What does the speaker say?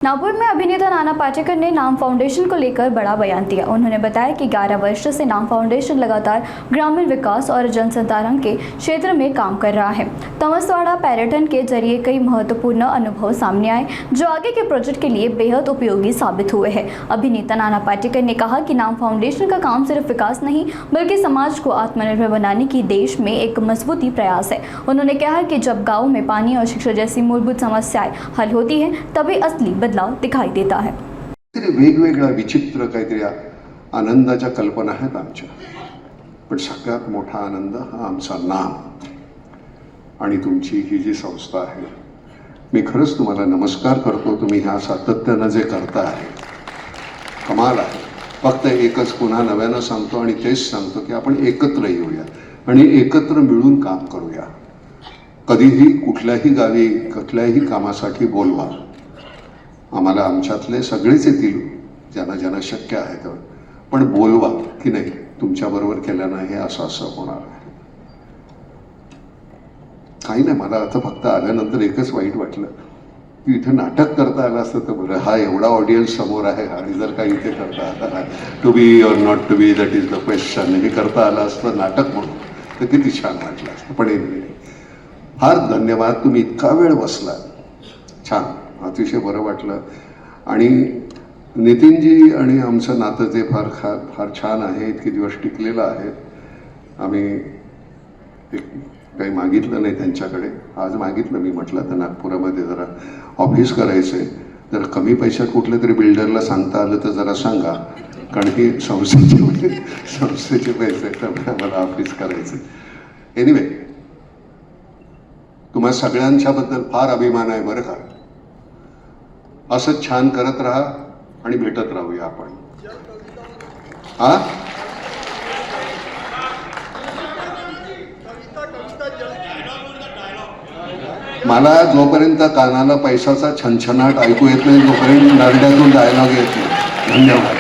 नागपुर में अभिनेता नाना पाटेकर ने नाम फाउंडेशन को लेकर बड़ा बयान दिया। उन्होंने बताया कि 11 वर्ष से नाम फाउंडेशन लगातार ग्रामीण विकास और जनसंधारण के क्षेत्र में काम कर रहा है। तमसवाड़ा पर्यटन के जरिए कई महत्वपूर्ण अनुभव सामने आए जो आगे के प्रोजेक्ट के लिए बेहद उपयोगी साबित हुए हैं। अभिनेता नाना पाटेकर ने कहा कि नाम फाउंडेशन का काम सिर्फ विकास नहीं बल्कि समाज को आत्मनिर्भर बनाने की देश में एक मजबूती प्रयास है। उन्होंने कहा कि जब गाँव में पानी और शिक्षा जैसी मूलभूत समस्याएं हल होती हैं तभी असली बदलाव दिखाई देता है। वेगवेगळ्या विचित्र काहीतरी आनंदाच्या कल्पना आहेत आमच्या, पण सगळ्यात मोठा आनंद हा आमचा नाम आणि तुमची ही जी संस्था आहे। मी खरंच तुम्हाला नमस्कार करतो। तुम्ही ह्या सातत्याने जे करता आहे कमाल आहे। फक्त एकच पुन्हा नव्यानं सांगतो आणि तेच सांगतो की आपण एकत्र येऊया आणि एकत्र मिळून काम करूया। कधीही कुठल्याही गावी कुठल्याही कामासाठी बोलवा, आम्हाला आमच्यातले सगळेच येतील ज्यांना ज्यांना शक्य आहे तर, पण बोलवा की नाही तुमच्याबरोबर केल्यानं हे असं असं होणार आहे। काही नाही, मला आता फक्त आल्यानंतर एकच वाईट वाटलं की इथे नाटक करता आलं असतं तर बरं। हा एवढा ऑडियन्स समोर आहे आणि जर काही इथे करता आलं नाही, to be or not to be that is the question, हे करता आलं असतं नाटक म्हणून तर किती छान वाटलं असतं। पण फार धन्यवाद, तुम्ही इतका वेळ बसला, छान, अतिशय बरं वाटलं। आणि नितीनजी आणि आमचं नातं ते फार छान आहे, इतके दिवस टिकलेलं आहे। आम्ही काही मागितलं नाही त्यांच्याकडे, आज मागितलं, मी म्हटलं तर नागपुरामध्ये जरा ऑफिस करायचंय, जर कमी पैशात कुठल्या तरी बिल्डरला सांगता आलं तर जरा सांगा, कारण ही संस्थेचे पैसे त्यामुळे आम्हाला ऑफिस करायचे। एनिवे, तुम्हा सगळ्यांच्या बद्दल फार अभिमान आहे बरं का। असं छान करत राहा आणि भेटत राहूया आपण। हा, मला जोपर्यंत कानाला पैशाचा छनछनाट ऐकू येत नाही तोपर्यंत नरड्यातून डायलॉग येत नाही। धन्यवाद।